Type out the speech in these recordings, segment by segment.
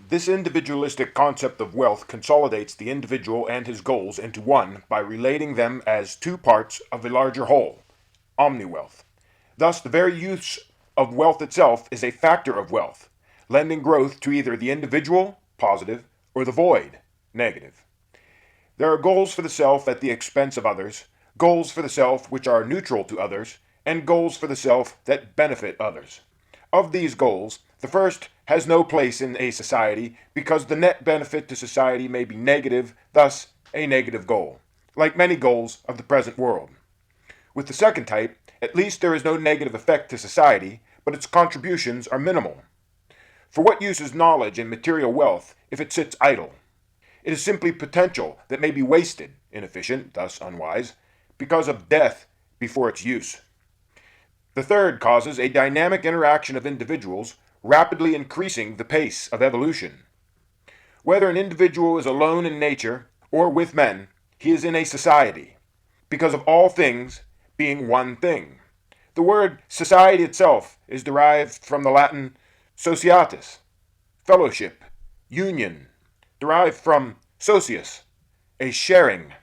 This individualistic concept of wealth consolidates the individual and his goals into one by relating them as two parts of a larger whole, omni-wealth. Thus, the very use of wealth itself is a factor of wealth, lending growth to either the individual, positive, or the void, negative. There are goals for the self at the expense of others, goals for the self which are neutral to others, and goals for the self that benefit others. Of these goals, the first has no place in a society because the net benefit to society may be negative, thus a negative goal, like many goals of the present world. With the second type, at least there is no negative effect to society, but its contributions are minimal. For what use is knowledge and material wealth if it sits idle? It is simply potential that may be wasted, inefficient, thus unwise, because of death before its use. The third causes a dynamic interaction of individuals, rapidly increasing the pace of evolution. Whether an individual is alone in nature or with men, he is in a society, because of all things being one thing. The word society itself is derived from the Latin societas, fellowship, union, derived from socius, a sharing.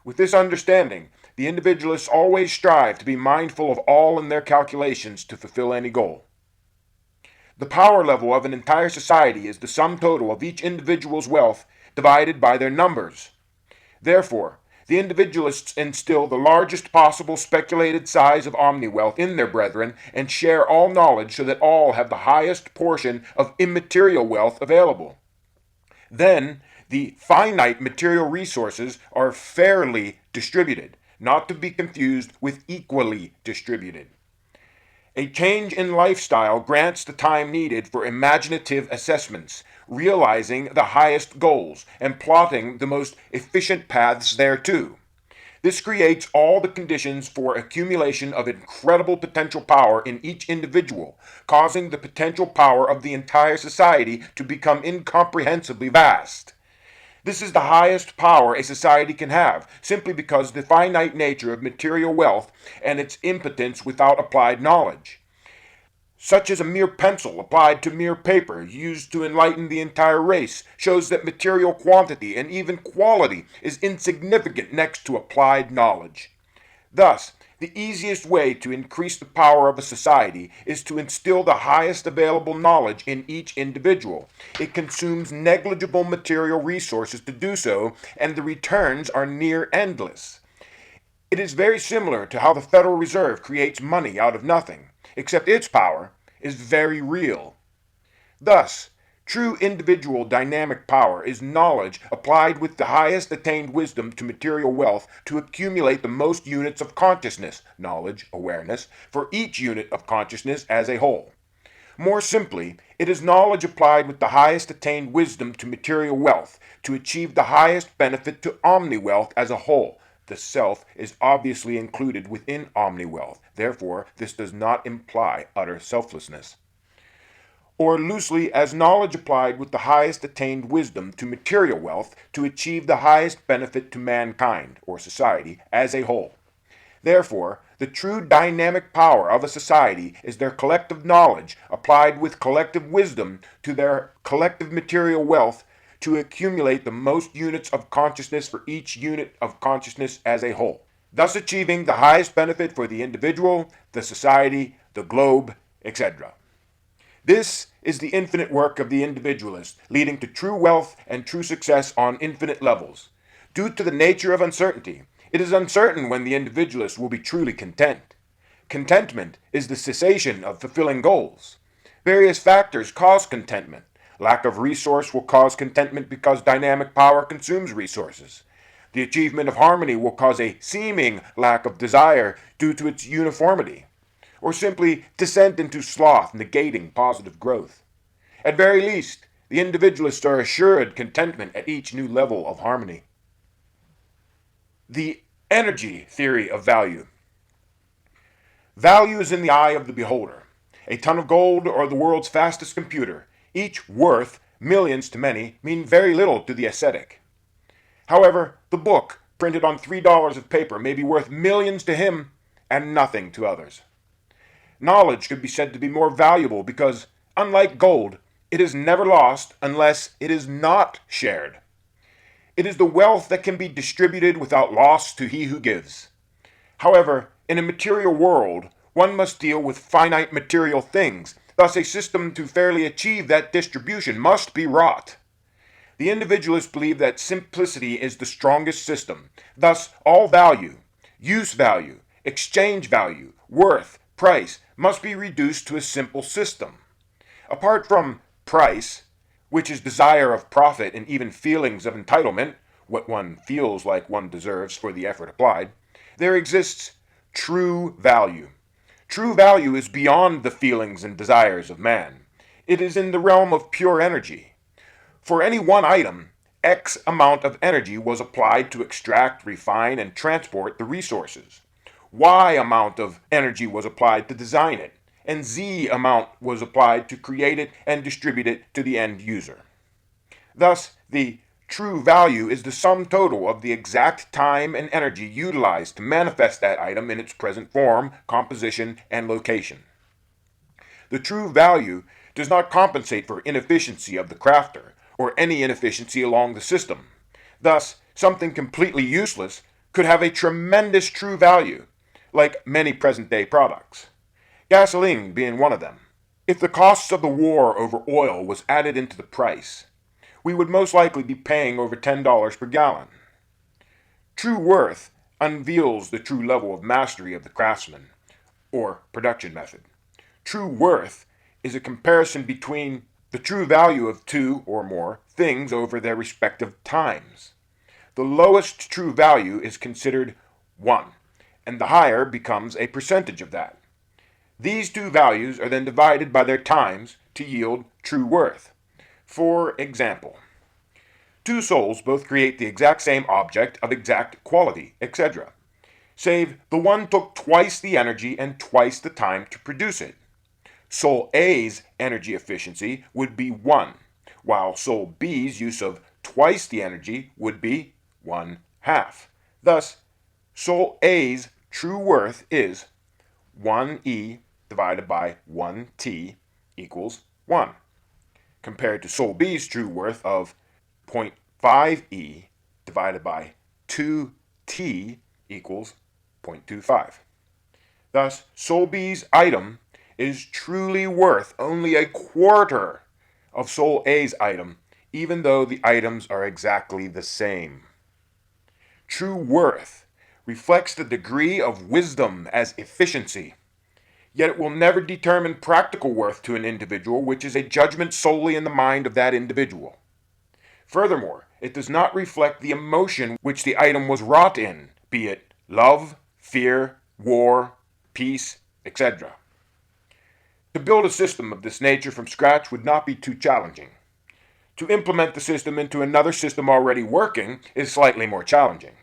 With this understanding, the individualists always strive to be mindful of all in their calculations to fulfill any goal. The power level of an entire society is the sum total of each individual's wealth divided by their numbers. Therefore, the individualists instill the largest possible speculated size of omni-wealth in their brethren and share all knowledge so that all have the highest portion of immaterial wealth available. Then, the finite material resources are fairly distributed, not to be confused with equally distributed. A change in lifestyle grants the time needed for imaginative assessments, realizing the highest goals, and plotting the most efficient paths thereto. This creates all the conditions for accumulation of incredible potential power in each individual, causing the potential power of the entire society to become incomprehensibly vast. This is the highest power a society can have, simply because of the finite nature of material wealth and its impotence without applied knowledge. Such as a mere pencil applied to mere paper, used to enlighten the entire race, shows that material quantity and even quality is insignificant next to applied knowledge. Thus, the easiest way to increase the power of a society is to instill the highest available knowledge in each individual. It consumes negligible material resources to do so, and the returns are near endless. It is very similar to how the Federal Reserve creates money out of nothing, except its power is very real. Thus, true individual dynamic power is knowledge applied with the highest attained wisdom to material wealth to accumulate the most units of consciousness, knowledge, awareness, for each unit of consciousness as a whole. More simply, it is knowledge applied with the highest attained wisdom to material wealth to achieve the highest benefit to omni-wealth as a whole. The self is obviously included within omni-wealth, therefore this does not imply utter selflessness. Or loosely, as knowledge applied with the highest attained wisdom to material wealth to achieve the highest benefit to mankind, or society, as a whole. Therefore, the true dynamic power of a society is their collective knowledge applied with collective wisdom to their collective material wealth to accumulate the most units of consciousness for each unit of consciousness as a whole, thus achieving the highest benefit for the individual, the society, the globe, etc. This is the infinite work of the individualist, leading to true wealth and true success on infinite levels. Due to the nature of uncertainty, it is uncertain when the individualist will be truly content. Contentment is the cessation of fulfilling goals. Various factors cause contentment. Lack of resource will cause contentment because dynamic power consumes resources. The achievement of harmony will cause a seeming lack of desire due to its uniformity, or simply descent into sloth, negating positive growth. At very least, the individualists are assured contentment at each new level of harmony. The energy theory of value. Value is in the eye of the beholder. A ton of gold or the world's fastest computer, each worth millions to many, mean very little to the ascetic. However, the book, printed on $3 of paper, may be worth millions to him and nothing to others. Knowledge could be said to be more valuable because, unlike gold, It is never lost unless it is not shared. It is the wealth that can be distributed without loss to he who gives. However, in a material world, one must deal with finite material things. Thus, a system to fairly achieve that distribution must be wrought. The individualists believe that simplicity is the strongest system. Thus, all value, use value, exchange value, worth, price must be reduced to a simple system. Apart from price, which is desire of profit and even feelings of entitlement, what one feels like one deserves for the effort applied, there exists true value. True value is beyond the feelings and desires of man. It is in the realm of pure energy. For any one item, X amount of energy was applied to extract, refine, and transport the resources. Y amount of energy was applied to design it, and Z amount was applied to create it and distribute it to the end user. Thus, the true value is the sum total of the exact time and energy utilized to manifest that item in its present form, composition, and location. The true value does not compensate for inefficiency of the crafter or any inefficiency along the system. Thus, something completely useless could have a tremendous true value, like many present-day products. Gasoline being one of them. If the costs of the war over oil was added into the price, we would most likely be paying over $10 per gallon. True worth unveils the true level of mastery of the craftsman, or production method. True worth is a comparison between the true value of two or more things over their respective times. The lowest true value is considered 1, and the higher becomes a percentage of that. These two values are then divided by their times to yield true worth. For example, two souls both create the exact same object of exact quality, etc., save the one took twice the energy and twice the time to produce it. Soul A's energy efficiency would be 1, while Soul B's use of twice the energy would be 1/2. Thus, Soul A's true worth is 1E divided by 1T equals 1, compared to Soul B's true worth of 0.5E divided by 2T equals 0.25. Thus, Soul B's item is truly worth only a quarter of Soul A's item, even though the items are exactly the same. True worth reflects the degree of wisdom as efficiency, yet it will never determine practical worth to an individual, which is a judgment solely in the mind of that individual. Furthermore, it does not reflect the emotion which the item was wrought in, be it love, fear, war, peace, etc. To build a system of this nature from scratch would not be too challenging. To implement the system into another system already working is slightly more challenging.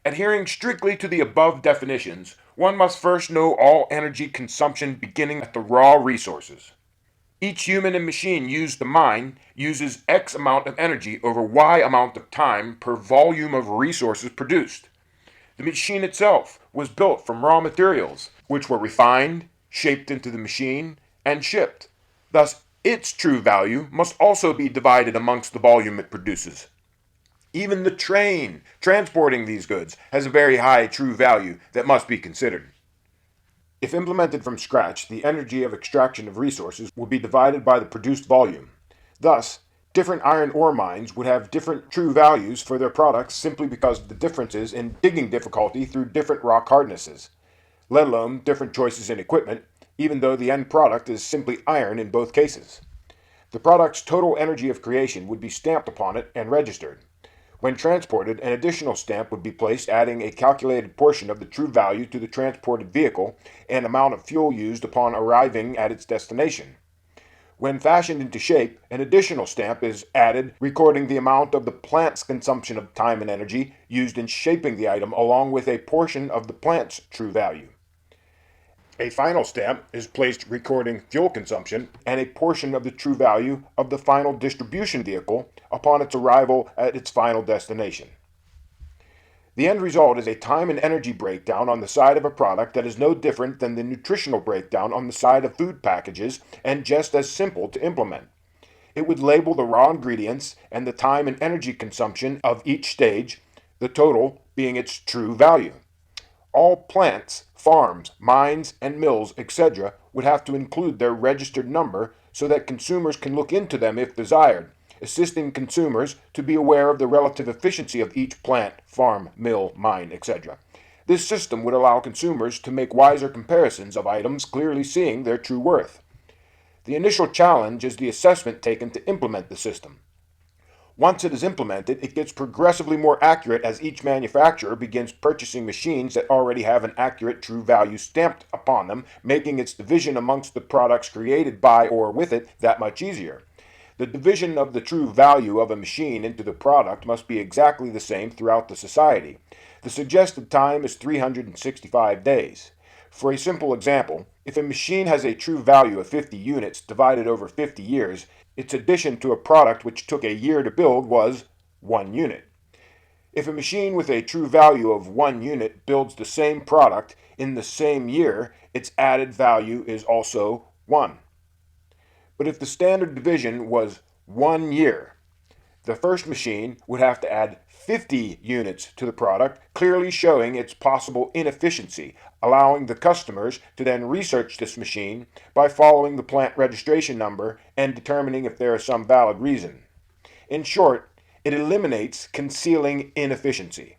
Adhering strictly to the above definitions, one must first know all energy consumption beginning at the raw resources. Each human and machine used to mine uses X amount of energy over Y amount of time per volume of resources produced. The machine itself was built from raw materials, which were refined, shaped into the machine, and shipped. Thus, its true value must also be divided amongst the volume it produces. Even the train transporting these goods has a very high true value that must be considered. If implemented from scratch, the energy of extraction of resources would be divided by the produced volume. Thus, different iron ore mines would have different true values for their products simply because of the differences in digging difficulty through different rock hardnesses, let alone different choices in equipment, even though the end product is simply iron in both cases. The product's total energy of creation would be stamped upon it and registered. When transported, an additional stamp would be placed adding a calculated portion of the true value to the transported vehicle and amount of fuel used upon arriving at its destination. When fashioned into shape, an additional stamp is added recording the amount of the plant's consumption of time and energy used in shaping the item along with a portion of the plant's true value. A final stamp is placed recording fuel consumption and a portion of the true value of the final distribution vehicle upon its arrival at its final destination. The end result is a time and energy breakdown on the side of a product that is no different than the nutritional breakdown on the side of food packages and just as simple to implement. It would label the raw ingredients and the time and energy consumption of each stage, the total being its true value. All plants, farms, mines, and mills, etc., would have to include their registered number so that consumers can look into them if desired, assisting consumers to be aware of the relative efficiency of each plant, farm, mill, mine, etc. This system would allow consumers to make wiser comparisons of items, clearly seeing their true worth. The initial challenge is the assessment taken to implement the system. Once it is implemented, it gets progressively more accurate as each manufacturer begins purchasing machines that already have an accurate true value stamped upon them, making its division amongst the products created by or with it that much easier. The division of the true value of a machine into the product must be exactly the same throughout the society. The suggested time is 365 days. For a simple example, if a machine has a true value of 50 units divided over 50 years, its addition to a product which took a year to build was 1 unit. If a machine with a true value of 1 unit builds the same product in the same year, its added value is also 1. But if the standard division was 1 year, the first machine would have to add 50 units to the product, clearly showing its possible inefficiency, allowing the customers to then research this machine by following the plant registration number and determining if there is some valid reason. In short, it eliminates concealing inefficiency.